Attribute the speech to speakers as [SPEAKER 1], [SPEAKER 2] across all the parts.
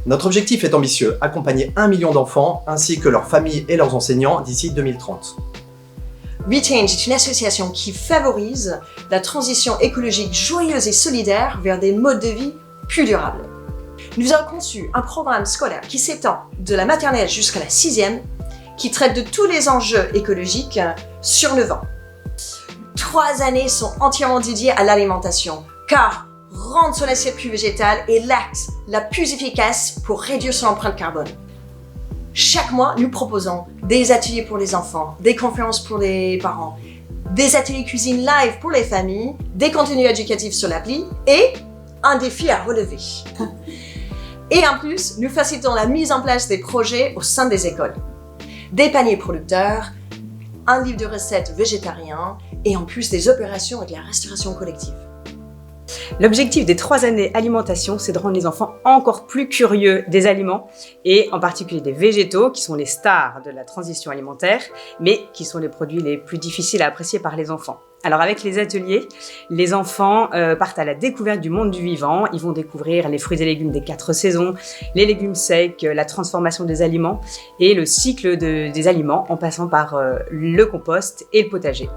[SPEAKER 1] Notre objectif est ambitieux, accompagner 1 million d'enfants ainsi que leurs familles et leurs enseignants d'ici 2030.
[SPEAKER 2] WeChange est une association qui favorise la transition écologique joyeuse et solidaire vers des modes de vie plus durables. Nous avons conçu un programme scolaire qui s'étend de la maternelle jusqu'à la 6e, qui traite de tous les enjeux écologiques sur 9 ans. 3 années sont entièrement dédiées à l'alimentation, car rendre son assiette plus végétale est l'acte la plus efficace pour réduire son empreinte carbone. Chaque mois, nous proposons des ateliers pour les enfants, des conférences pour les parents, des ateliers cuisine live pour les familles, des contenus éducatifs sur l'appli et un défi à relever. Et en plus, nous facilitons la mise en place des projets au sein des écoles. Des paniers producteurs, un livre de recettes végétarien et en plus des opérations et de la restauration collective.
[SPEAKER 3] L'objectif des 3 années alimentation, c'est de rendre les enfants encore plus curieux des aliments et en particulier des végétaux qui sont les stars de la transition alimentaire, mais qui sont les produits les plus difficiles à apprécier par les enfants. Alors avec les ateliers, les enfants partent à la découverte du monde du vivant. Ils vont découvrir les fruits et légumes des 4 saisons, les légumes secs, la transformation des aliments et le cycle des aliments en passant par le compost et le potager.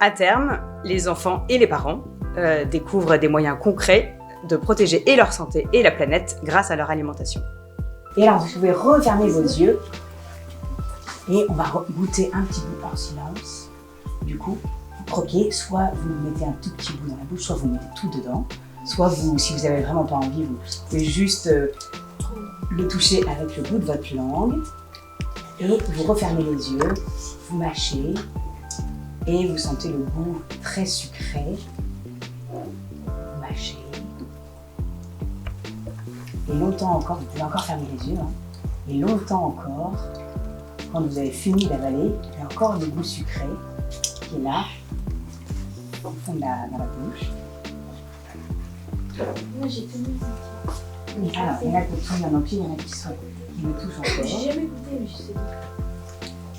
[SPEAKER 3] À terme, les enfants et les parents découvrent des moyens concrets de protéger et leur santé et la planète grâce à leur alimentation.
[SPEAKER 4] Et alors, vous pouvez refermer vos yeux et on va goûter un petit bout en silence. Du coup, vous croquez, soit vous mettez un tout petit bout dans la bouche, soit vous mettez tout dedans, soit vous, si vous n'avez vraiment pas envie, vous pouvez juste le toucher avec le bout de votre langue et vous refermez les yeux, vous mâchez et vous sentez le goût très sucré. Vous mâchez. Et longtemps encore, vous pouvez encore fermer les yeux, hein, et longtemps encore, quand vous avez fini d'avaler, il y a encore le goût sucré qui est là, au fond dans la bouche.
[SPEAKER 5] Moi j'ai tenu ça.
[SPEAKER 4] Alors, il y en a qui touchent un empire, il y en a qui me touchent encore.
[SPEAKER 5] J'ai jamais goûté, mais je sais pas.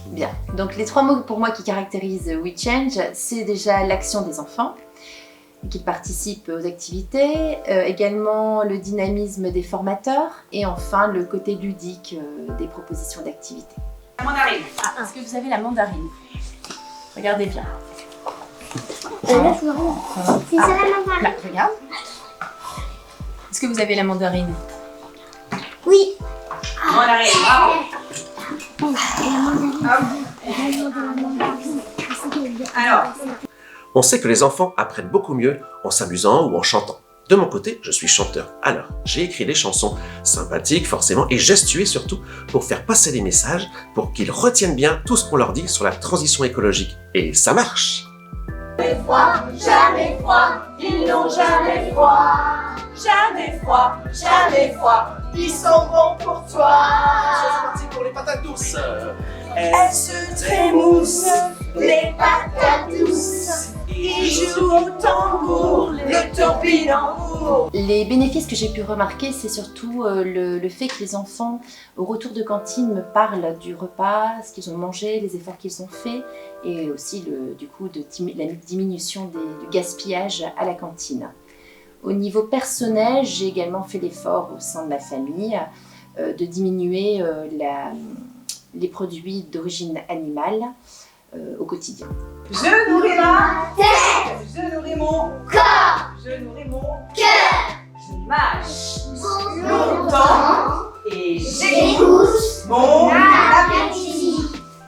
[SPEAKER 6] Bien, donc les 3 mots pour moi qui caractérisent WeChange, c'est déjà l'action des enfants, qui participent aux activités, également le dynamisme des formateurs et enfin le côté ludique des propositions d'activités.
[SPEAKER 3] La mandarine.
[SPEAKER 6] Est-ce que vous avez la mandarine? Regardez bien.
[SPEAKER 5] Là, c'est ça la mandarine.
[SPEAKER 6] Là, regarde. Est-ce que vous avez la mandarine?
[SPEAKER 5] Oui.
[SPEAKER 3] Mandarine, bravo. Alors,
[SPEAKER 7] On sait que les enfants apprennent beaucoup mieux en s'amusant ou en chantant. De mon côté, je suis chanteur. Alors, j'ai écrit des chansons sympathiques forcément et gestuées surtout pour faire passer des messages pour qu'ils retiennent bien tout ce qu'on leur dit sur la transition écologique. Et ça marche!
[SPEAKER 8] Jamais froid, ils n'ont jamais froid. Jamais froid, jamais froid, ils sont bons pour toi.
[SPEAKER 7] C'est parti pour les patates douces!
[SPEAKER 8] Elles se trémoussent, les patates douces. Ils jouent au tambour, le topinambour.
[SPEAKER 6] Les bénéfices que j'ai pu remarquer, c'est surtout le fait que les enfants, au retour de cantine, me parlent du repas, ce qu'ils ont mangé, les efforts qu'ils ont faits, et aussi la diminution du gaspillage à la cantine. Au niveau personnel, j'ai également fait l'effort au sein de ma famille de diminuer les produits d'origine animale au quotidien.
[SPEAKER 8] Je nourris ma tête, je nourris mon corps, je nourris mon cœur. Je mâche longtemps et j'écoute mon appétit.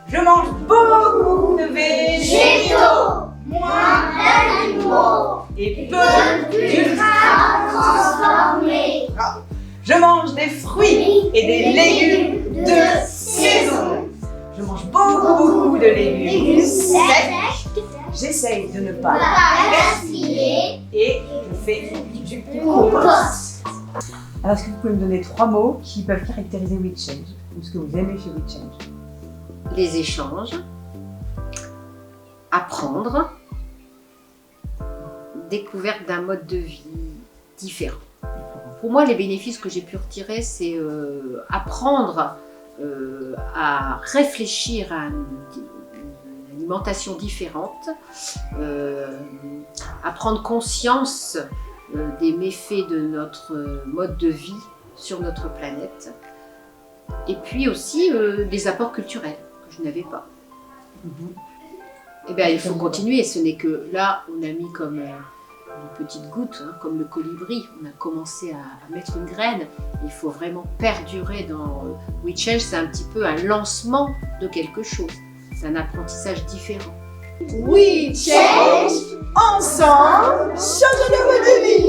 [SPEAKER 8] Je mange beaucoup de végétaux, moins d'animaux et peu d'ultra transformés. Je mange des fruits et des légumes de saison. Je mange beaucoup de légumes secs. J'essaye de ne pas gaspiller et je fais du compost.
[SPEAKER 4] Alors, est-ce que vous pouvez me donner 3 mots qui peuvent caractériser WeChange ou ce que vous aimez chez WeChange?
[SPEAKER 6] Les échanges, apprendre, découverte d'un mode de vie différent. Pour moi, les bénéfices que j'ai pu retirer, c'est apprendre à réfléchir à une alimentation différente, à prendre conscience des méfaits de notre mode de vie
[SPEAKER 9] sur notre planète. Et puis aussi des apports culturels que je n'avais pas. Eh bien, il faut continuer. Ce n'est que là, on a mis comme une petite goutte, hein, comme le colibri. On a commencé à mettre une graine. Il faut vraiment perdurer dans We Change. C'est un petit peu un lancement de quelque chose. C'est un apprentissage différent.
[SPEAKER 8] We Change, ensemble, changeons le mode de vie.